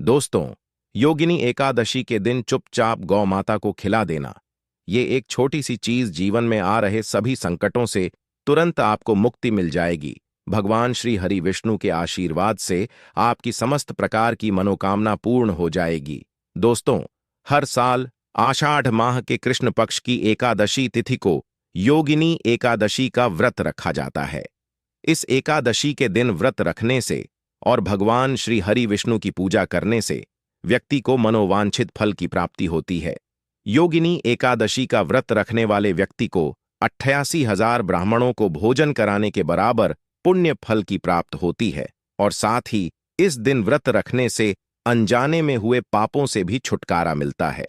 दोस्तों, योगिनी एकादशी के दिन चुपचाप गौ माता को खिला देना, ये एक छोटी सी चीज जीवन में आ रहे सभी संकटों से तुरंत आपको मुक्ति मिल जाएगी। भगवान श्री हरि विष्णु के आशीर्वाद से आपकी समस्त प्रकार की मनोकामना पूर्ण हो जाएगी। दोस्तों, हर साल आषाढ़ माह के कृष्ण पक्ष की एकादशी तिथि को योगिनी एकादशी का व्रत रखा जाता है। इस एकादशी के दिन व्रत रखने से और भगवान श्री हरि विष्णु की पूजा करने से व्यक्ति को मनोवांछित फल की प्राप्ति होती है। योगिनी एकादशी का व्रत रखने वाले व्यक्ति को 88,000 ब्राह्मणों को भोजन कराने के बराबर पुण्य फल की प्राप्त होती है और साथ ही इस दिन व्रत रखने से अनजाने में हुए पापों से भी छुटकारा मिलता है।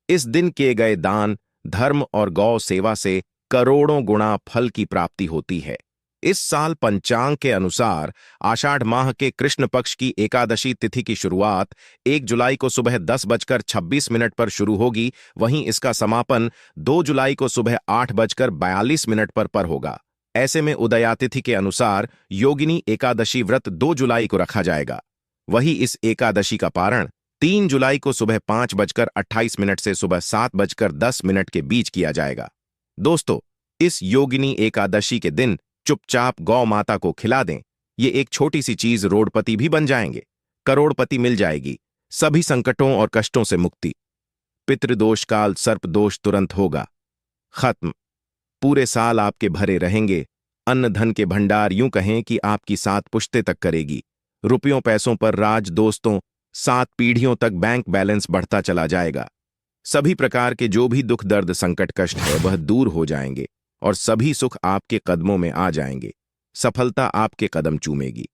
इस दिन किए गए दान, धर्म और गौ सेवा से करोड़ों गुणा फल की प्राप्ति होती है। इस साल पंचांग के अनुसार आषाढ़ माह के कृष्ण पक्ष की एकादशी तिथि की शुरुआत 1 जुलाई को सुबह 10:26 पर शुरू होगी, वहीं इसका समापन 2 जुलाई को सुबह 8:42 पर होगा। ऐसे में उदयातिथि के अनुसार योगिनी एकादशी व्रत 2 जुलाई को रखा जाएगा। वही इस एकादशी का पारण 3 जुलाई को सुबह 5:28 से सुबह 7:10 के बीच किया जाएगा। दोस्तों, इस योगिनी एकादशी के दिन चुपचाप गौ माता को खिला दें, ये एक छोटी सी चीज रोडपति भी बन जाएंगे, करोड़पति मिल जाएगी, सभी संकटों और कष्टों से मुक्ति, पितृदोष काल सर्प दोष तुरंत होगा खत्म, पूरे साल आपके भरे रहेंगे, अन्न धन के भंडार यूं कहें कि आपकी 7 पुश्ते तक करेगी, रुपयों पैसों पर राज, दोस्तों 7 पीढ़ियों तक बैंक बैलेंस बढ़ता चला जाएगा, सभी प्रकार के जो भी दुख दर्द संकट कष्ट है वह दूर हो जाएंगे और सभी सुख आपके कदमों में आ जाएंगे, सफलता आपके कदम चूमेगी।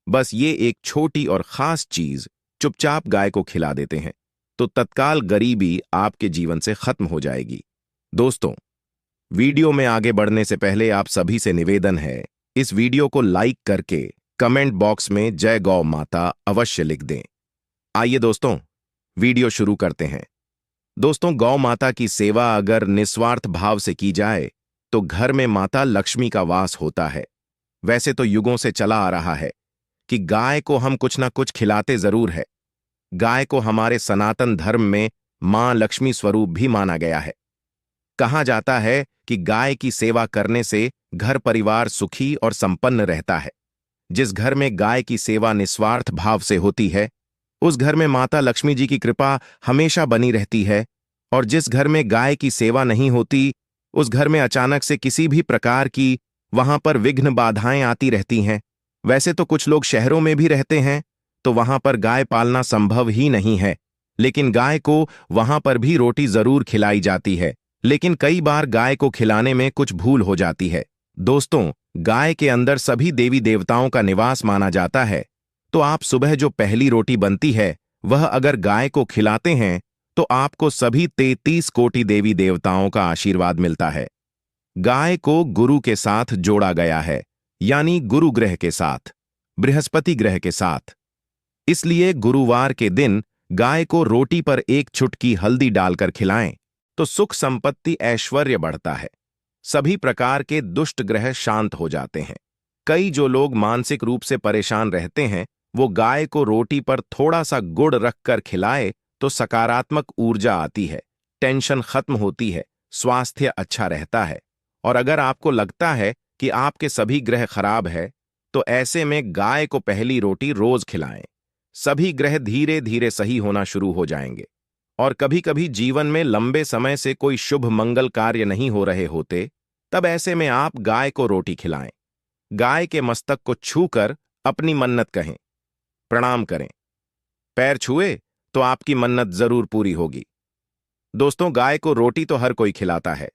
बस ये एक छोटी और खास चीज चुपचाप गाय को खिला देते हैं तो तत्काल गरीबी आपके जीवन से खत्म हो जाएगी। दोस्तों, वीडियो में आगे बढ़ने से पहले आप सभी से निवेदन है, इस वीडियो को लाइक करके कमेंट बॉक्स में जय गौ माता अवश्य लिख दें। आइए दोस्तों, वीडियो शुरू करते हैं। दोस्तों, गौ माता की सेवा अगर निस्वार्थ भाव से की जाए तो घर में माता लक्ष्मी का वास होता है। वैसे तो युगों से चला आ रहा है कि गाय को हम कुछ ना कुछ खिलाते जरूर है। गाय को हमारे सनातन धर्म में मां लक्ष्मी स्वरूप भी माना गया है। कहा जाता है कि गाय की सेवा करने से घर परिवार सुखी और संपन्न रहता है। जिस घर में गाय की सेवा निस्वार्थ भाव से होती है, उस घर में माता लक्ष्मी जी की कृपा हमेशा बनी रहती है, और जिस घर में गाय की सेवा नहीं होती, उस घर में अचानक से किसी भी प्रकार की वहां पर विघ्न बाधाएं आती रहती हैं। वैसे तो कुछ लोग शहरों में भी रहते हैं तो वहां पर गाय पालना संभव ही नहीं है, लेकिन गाय को वहां पर भी रोटी जरूर खिलाई जाती है, लेकिन कई बार गाय को खिलाने में कुछ भूल हो जाती है। दोस्तों, गाय के अंदर सभी देवी देवताओं का निवास माना जाता है, तो आप सुबह जो पहली रोटी बनती है वह अगर गाय को खिलाते हैं तो आपको सभी 33 कोटि देवी देवताओं का आशीर्वाद मिलता है। गाय को गुरु के साथ जोड़ा गया है, यानी गुरु ग्रह के साथ, बृहस्पति ग्रह के साथ। इसलिए गुरुवार के दिन गाय को रोटी पर 1 चुटकी हल्दी डालकर खिलाएं तो सुख संपत्ति ऐश्वर्य बढ़ता है, सभी प्रकार के दुष्ट ग्रह शांत हो जाते हैं। कई जो लोग मानसिक रूप से परेशान रहते हैं, वो गाय को रोटी पर थोड़ा सा गुड़ रखकर खिलाए तो सकारात्मक ऊर्जा आती है, टेंशन खत्म होती है, स्वास्थ्य अच्छा रहता है। और अगर आपको लगता है कि आपके सभी ग्रह खराब है, तो ऐसे में गाय को पहली रोटी रोज खिलाएं, सभी ग्रह धीरे धीरे सही होना शुरू हो जाएंगे। और कभी कभी जीवन में लंबे समय से कोई शुभ मंगल कार्य नहीं हो रहे होते, तब ऐसे में आप गाय को रोटी खिलाएं, गाय के मस्तक को छूकर अपनी मन्नत कहें, प्रणाम करें, पैर छुए तो आपकी मन्नत जरूर पूरी होगी। दोस्तों, गाय को रोटी तो हर कोई खिलाता है,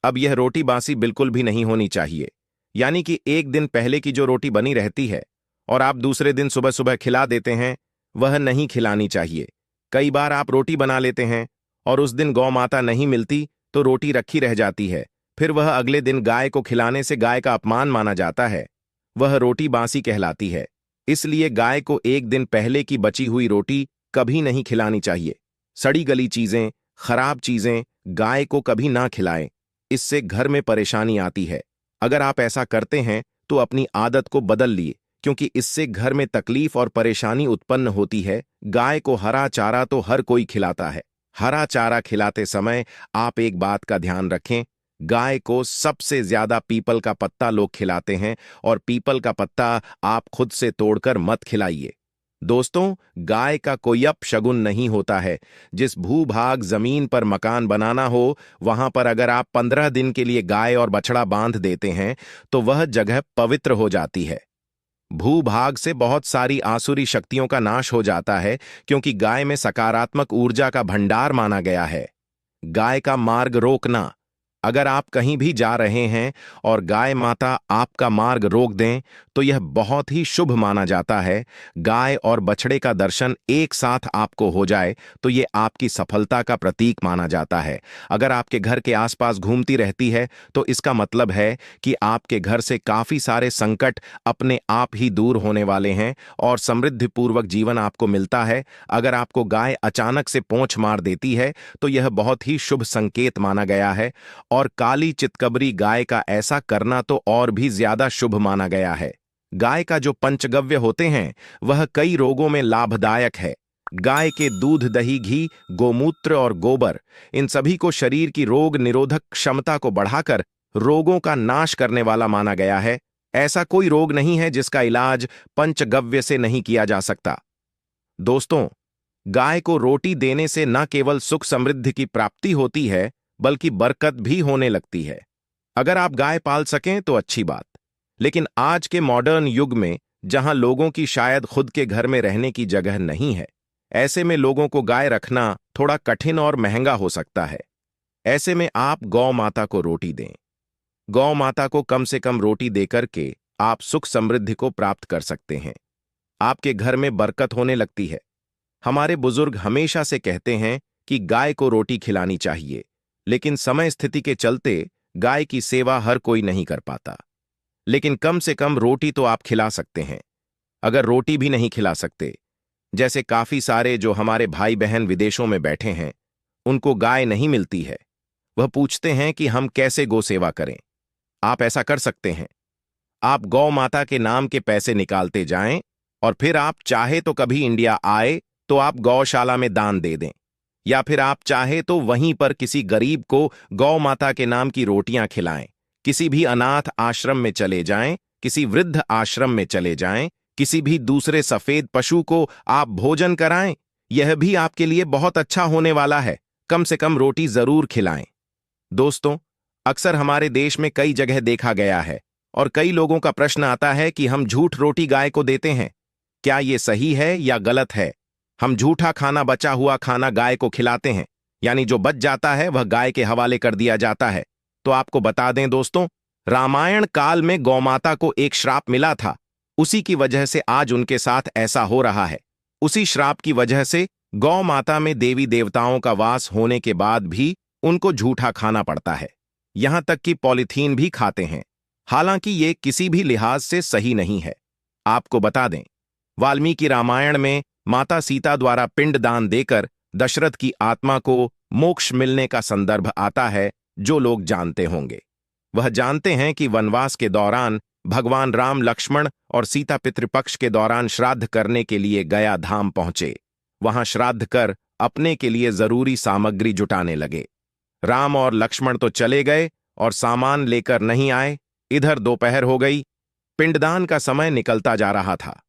अब यह रोटी बासी बिल्कुल भी नहीं होनी चाहिए, यानी कि एक दिन पहले की जो रोटी बनी रहती है और आप दूसरे दिन सुबह सुबह खिला देते हैं, वह नहीं खिलानी चाहिए। कई बार आप रोटी बना लेते हैं और उस दिन गौ माता नहीं मिलती तो रोटी रखी रह जाती है, फिर वह अगले दिन गाय को खिलाने से गाय का अपमान माना जाता है, वह रोटी बासी कहलाती है। इसलिए गाय को एक दिन पहले की बची हुई रोटी कभी नहीं खिलानी चाहिए। सड़ी गली चीजें, खराब चीजें गाय को कभी ना खिलाएं, इससे घर में परेशानी आती है। अगर आप ऐसा करते हैं तो अपनी आदत को बदल लिए, क्योंकि इससे घर में तकलीफ और परेशानी उत्पन्न होती है। गाय को हरा चारा तो हर कोई खिलाता है। हरा चारा खिलाते समय आप एक बात का ध्यान रखें, गाय को सबसे ज्यादा पीपल का पत्ता लोग खिलाते हैं और पीपल का पत्ता आप खुद से तोड़कर मत खिलाइए। दोस्तों, गाय का कोई अपशगुन नहीं होता है। जिस भूभाग जमीन पर मकान बनाना हो, वहां पर अगर आप 15 दिन के लिए गाय और बछड़ा बांध देते हैं तो वह जगह पवित्र हो जाती है। भूभाग से बहुत सारी आसुरी शक्तियों का नाश हो जाता है, क्योंकि गाय में सकारात्मक ऊर्जा का भंडार माना गया है। गाय का मार्ग रोकना। अगर आप कहीं भी जा रहे हैं और गाय माता आपका मार्ग रोक दें तो यह बहुत ही शुभ माना जाता है। गाय और बछड़े का दर्शन एक साथ आपको हो जाए तो यह आपकी सफलता का प्रतीक माना जाता है। अगर आपके घर के आसपास घूमती रहती है तो इसका मतलब है कि आपके घर से काफी सारे संकट अपने आप ही दूर होने वाले हैं और समृद्धिपूर्वक जीवन आपको मिलता है। अगर आपको गाय अचानक से पूंछ मार देती है तो यह बहुत ही शुभ संकेत माना गया है, और काली चितकबरी गाय का ऐसा करना तो और भी ज्यादा शुभ माना गया है। गाय का जो पंचगव्य होते हैं वह कई रोगों में लाभदायक है। गाय के दूध, दही, घी, गोमूत्र और गोबर, इन सभी को शरीर की रोग निरोधक क्षमता को बढ़ाकर रोगों का नाश करने वाला माना गया है। ऐसा कोई रोग नहीं है जिसका इलाज पंचगव्य से नहीं किया जा सकता। दोस्तों, गाय को रोटी देने से न केवल सुख समृद्धि की प्राप्ति होती है बल्कि बरकत भी होने लगती है। अगर आप गाय पाल सकें तो अच्छी बात, लेकिन आज के मॉडर्न युग में जहां लोगों की शायद खुद के घर में रहने की जगह नहीं है, ऐसे में लोगों को गाय रखना थोड़ा कठिन और महंगा हो सकता है। ऐसे में आप गौ माता को रोटी दें। गौ माता को कम से कम रोटी देकर के आप सुख समृद्धि को प्राप्त कर सकते हैं। आपके घर में बरकत होने लगती है। हमारे बुजुर्ग हमेशा से कहते हैं कि गाय को रोटी खिलानी चाहिए, लेकिन समय स्थिति के चलते गाय की सेवा हर कोई नहीं कर पाता। लेकिन कम से कम रोटी तो आप खिला सकते हैं। अगर रोटी भी नहीं खिला सकते, जैसे काफी सारे जो हमारे भाई बहन विदेशों में बैठे हैं, उनको गाय नहीं मिलती है, वह पूछते हैं कि हम कैसे गौ सेवा करें। आप ऐसा कर सकते हैं। आप गौ माता के नाम के पैसे निकालते जाएं और फिर आप चाहे तो कभी इंडिया आए तो आप गौशाला में दान दे दें, या फिर आप चाहे तो वहीं पर किसी गरीब को गौ माता के नाम की रोटियां खिलाएं। किसी भी अनाथ आश्रम में चले जाएं, किसी वृद्ध आश्रम में चले जाएं, किसी भी दूसरे सफेद पशु को आप भोजन कराएं। यह भी आपके लिए बहुत अच्छा होने वाला है। कम से कम रोटी जरूर खिलाएं। दोस्तों, अक्सर हमारे देश में कई जगह देखा गया है और कई लोगों का प्रश्न आता है कि हम झूठ रोटी गाय को देते हैं। क्या ये सही है या गलत है? हम झूठा खाना, बचा हुआ खाना गाय को खिलाते हैं, यानी जो बच जाता है वह गाय के हवाले कर दिया जाता है। तो आपको बता दें दोस्तों, रामायण काल में गौमाता को एक श्राप मिला था। उसी की वजह से आज उनके साथ ऐसा हो रहा है। उसी श्राप की वजह से गौ माता में देवी देवताओं का वास होने के बाद भी उनको झूठा खाना पड़ता है। यहां तक कि पॉलीथीन भी खाते हैं। हालांकि ये किसी भी लिहाज से सही नहीं है। आपको बता दें, वाल्मीकि रामायण में माता सीता द्वारा पिंडदान देकर दशरथ की आत्मा को मोक्ष मिलने का संदर्भ आता है, जो लोग जानते होंगे। वह जानते हैं कि वनवास के दौरान भगवान राम, लक्ष्मण और सीता पितृपक्ष के दौरान श्राद्ध करने के लिए गया धाम पहुंचे। वहां श्राद्ध कर अपने के लिए जरूरी सामग्री जुटाने लगे। राम और लक्ष्मण तो चले गए और सामान लेकर नहीं आए। इधर दोपहर हो गई। पिंडदान का समय निकलता जा रहा था।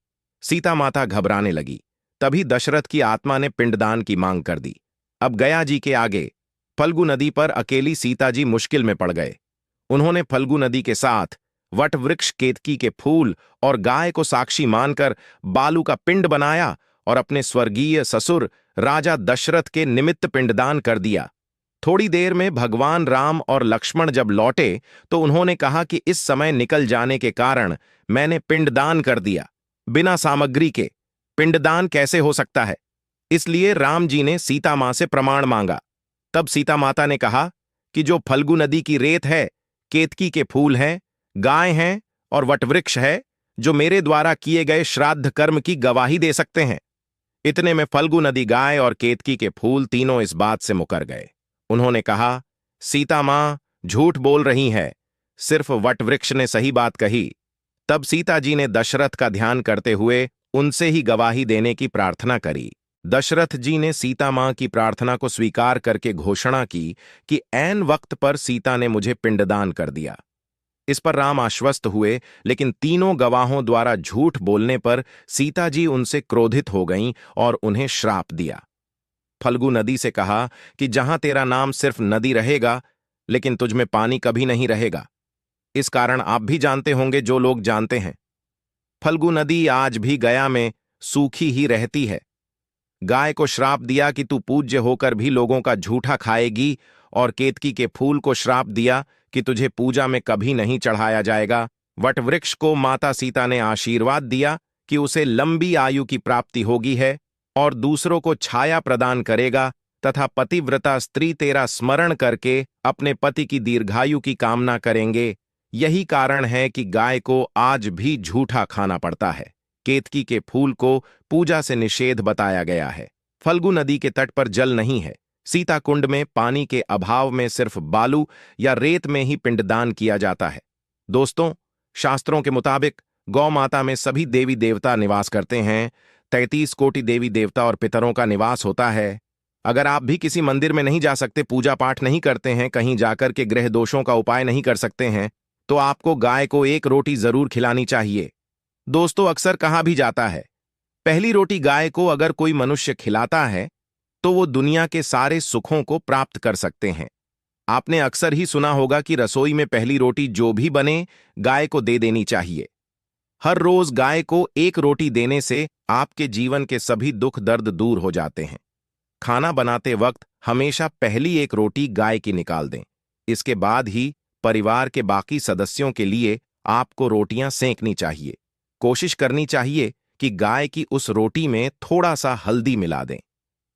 सीता माता घबराने लगी। तभी दशरथ की आत्मा ने पिंडदान की मांग कर दी। अब गया जी के आगे फल्गु नदी पर अकेली सीता जी मुश्किल में पड़ गए। उन्होंने फल्गु नदी के साथ वट वृक्ष, केतकी के फूल और गाय को साक्षी मानकर बालू का पिंड बनाया और अपने स्वर्गीय ससुर राजा दशरथ के निमित्त पिंडदान कर दिया। थोड़ी देर में भगवान राम और लक्ष्मण जब लौटे तो उन्होंने कहा कि इस समय निकल जाने के कारण मैंने पिंडदान कर दिया। बिना सामग्री के पिंडदान कैसे हो सकता है? इसलिए राम जी ने सीता मां से प्रमाण मांगा। तब सीता माता ने कहा कि जो फल्गु नदी की रेत है, केतकी के फूल हैं, गाय हैं और वटवृक्ष है, जो मेरे द्वारा किए गए श्राद्ध कर्म की गवाही दे सकते हैं। इतने में फल्गु नदी, गाय और केतकी के फूल तीनों इस बात से मुकर गए। उन्होंने कहा, सीता मां झूठ बोल रही है, सिर्फ वटवृक्ष ने सही बात कही। तब सीता जी ने दशरथ का ध्यान करते हुए उनसे ही गवाही देने की प्रार्थना करी। दशरथ जी ने सीता मां की प्रार्थना को स्वीकार करके घोषणा की कि ऐन वक्त पर सीता ने मुझे पिंडदान कर दिया। इस पर राम आश्वस्त हुए, लेकिन तीनों गवाहों द्वारा झूठ बोलने पर सीता जी उनसे क्रोधित हो गईं और उन्हें श्राप दिया। फल्गु नदी से कहा कि जहां तेरा नाम सिर्फ नदी रहेगा, लेकिन तुझ में पानी कभी नहीं रहेगा। इस कारण आप भी जानते होंगे, जो लोग जानते हैं। फल्गु नदी आज भी गया में सूखी ही रहती है। गाय को श्राप दिया कि तू पूज्य होकर भी लोगों का झूठा खाएगी, और केतकी के फूल को श्राप दिया कि तुझे पूजा में कभी नहीं चढ़ाया जाएगा। वटवृक्ष को माता सीता ने आशीर्वाद दिया कि उसे लंबी आयु की प्राप्ति होगी है और दूसरों को छाया प्रदान करेगा, तथा पतिव्रता स्त्री तेरा स्मरण करके अपने पति की दीर्घायु की कामना करेंगे। यही कारण है कि गाय को आज भी झूठा खाना पड़ता है। केतकी के फूल को पूजा से निषेध बताया गया है। फल्गु नदी के तट पर जल नहीं है। सीता कुंड में पानी के अभाव में सिर्फ बालू या रेत में ही पिंडदान किया जाता है। दोस्तों, शास्त्रों के मुताबिक गौ माता में सभी देवी देवता निवास करते हैं। 33 कोटि देवी देवता और पितरों का निवास होता है। अगर आप भी किसी मंदिर में नहीं जा सकते, पूजा पाठ नहीं करते हैं, कहीं जाकर के ग्रह दोषों का उपाय नहीं कर सकते हैं, तो आपको गाय को एक रोटी जरूर खिलानी चाहिए। दोस्तों, अक्सर कहा भी जाता है, पहली रोटी गाय को अगर कोई मनुष्य खिलाता है तो वो दुनिया के सारे सुखों को प्राप्त कर सकते हैं। आपने अक्सर ही सुना होगा कि रसोई में पहली रोटी जो भी बने, गाय को दे देनी चाहिए। हर रोज गाय को एक रोटी देने से आपके जीवन के सभी दुख दर्द दूर हो जाते हैं। खाना बनाते वक्त हमेशा पहली एक रोटी गाय की निकाल दें। इसके बाद ही परिवार के बाकी सदस्यों के लिए आपको रोटियां सेंकनी चाहिए। कोशिश करनी चाहिए कि गाय की उस रोटी में थोड़ा सा हल्दी मिला दें।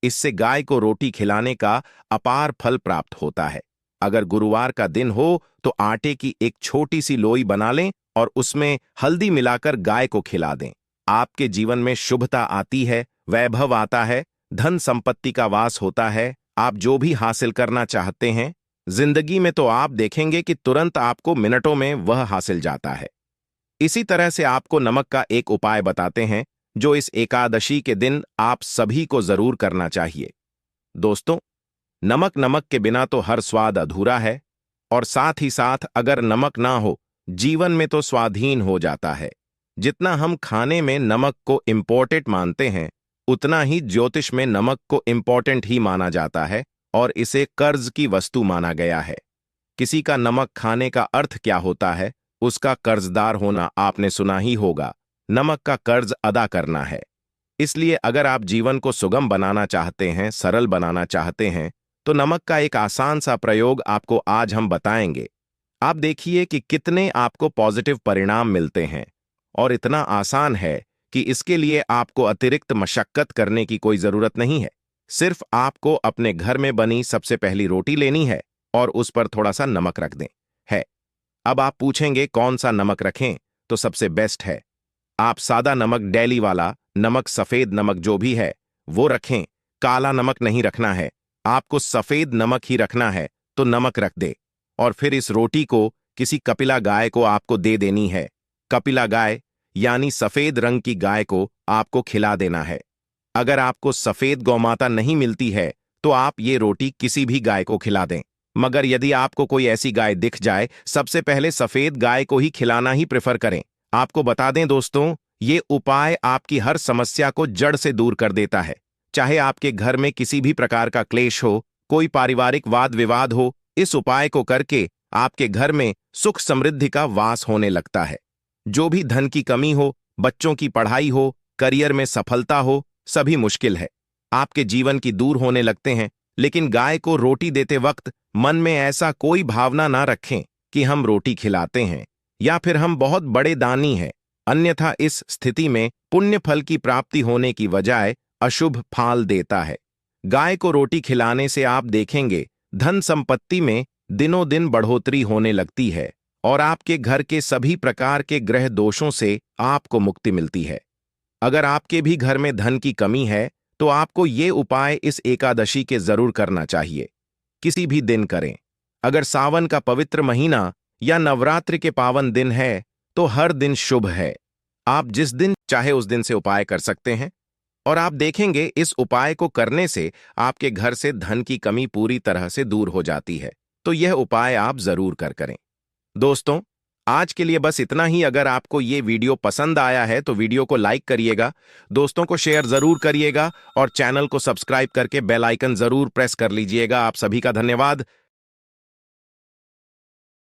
इससे गाय को रोटी खिलाने का अपार फल प्राप्त होता है। अगर गुरुवार का दिन हो तो आटे की एक छोटी सी लोई बना लें और उसमें हल्दी मिलाकर गाय को खिला दें। आपके जीवन में शुभता आती है, वैभव आता है, धन संपत्ति का वास होता है। आप जो भी हासिल करना चाहते हैं जिंदगी में, तो आप देखेंगे कि तुरंत आपको मिनटों में वह हासिल जाता है। इसी तरह से आपको नमक का एक उपाय बताते हैं, जो इस एकादशी के दिन आप सभी को जरूर करना चाहिए। दोस्तों, नमक के बिना तो हर स्वाद अधूरा है, और साथ ही साथ अगर नमक ना हो, जीवन में तो स्वाधीन हो जाता है। जितना हम खाने में नमक को इम्पोर्टेंट मानते हैं, उतना ही ज्योतिष में नमक को इम्पोर्टेंट ही माना जाता है और इसे कर्ज की वस्तु माना गया है। किसी का नमक खाने का अर्थ क्या होता है? उसका कर्जदार होना आपने सुना ही होगा। नमक का कर्ज अदा करना है। इसलिए अगर आप जीवन को सुगम बनाना चाहते हैं, सरल बनाना चाहते हैं, तो नमक का एक आसान सा प्रयोग आपको आज हम बताएंगे। आप देखिए कि कितने आपको पॉजिटिव परिणाम मिलते हैं, और इतना आसान है कि इसके लिए आपको अतिरिक्त मशक्कत करने की कोई जरूरत नहीं है। सिर्फ आपको अपने घर में बनी सबसे पहली रोटी लेनी है और उस पर थोड़ा सा नमक रख दें है। अब आप पूछेंगे कौन सा नमक रखें, तो सबसे बेस्ट है आप सादा नमक, डेली वाला नमक, सफेद नमक जो भी है वो रखें। काला नमक नहीं रखना है, आपको सफेद नमक ही रखना है, तो नमक रख दे। और फिर इस रोटी को किसी कपिला गाय को आपको दे देनी है। कपिला गाय यानी सफेद रंग की गाय को आपको खिला देना है। अगर आपको सफेद गौमाता नहीं मिलती है तो आप ये रोटी किसी भी गाय को खिला दें, मगर यदि आपको कोई ऐसी गाय दिख जाए, सबसे पहले सफेद गाय को ही खिलाना ही प्रेफर करें। आपको बता दें दोस्तों, ये उपाय आपकी हर समस्या को जड़ से दूर कर देता है। चाहे आपके घर में किसी भी प्रकार का क्लेश हो, कोई पारिवारिक वाद विवाद हो, इस उपाय को करके आपके घर में सुख समृद्धि का वास होने लगता है। जो भी धन की कमी हो, बच्चों की पढ़ाई हो, करियर में सफलता हो, सभी मुश्किल है आपके जीवन की दूर होने लगते हैं। लेकिन गाय को रोटी देते वक्त मन में ऐसा कोई भावना ना रखें कि हम रोटी खिलाते हैं या फिर हम बहुत बड़े दानी हैं। अन्यथा इस स्थिति में पुण्य फल की प्राप्ति होने की बजाय अशुभ फल देता है। गाय को रोटी खिलाने से आप देखेंगे धन संपत्ति में दिनों दिन बढ़ोतरी होने लगती है और आपके घर के सभी प्रकार के ग्रह दोषों से आपको मुक्ति मिलती है। अगर आपके भी घर में धन की कमी है तो आपको ये उपाय इस एकादशी के जरूर करना चाहिए। किसी भी दिन करें। अगर सावन का पवित्र महीना या नवरात्रि के पावन दिन है तो हर दिन शुभ है। आप जिस दिन चाहे उस दिन से उपाय कर सकते हैं और आप देखेंगे इस उपाय को करने से आपके घर से धन की कमी पूरी तरह से दूर हो जाती है। तो यह उपाय आप जरूर करें। दोस्तों, आज के लिए बस इतना ही। अगर आपको ये वीडियो पसंद आया है तो वीडियो को लाइक करिएगा, दोस्तों को शेयर जरूर करिएगा और चैनल को सब्सक्राइब करके बेल आइकन जरूर प्रेस कर लीजिएगा। आप सभी का धन्यवाद।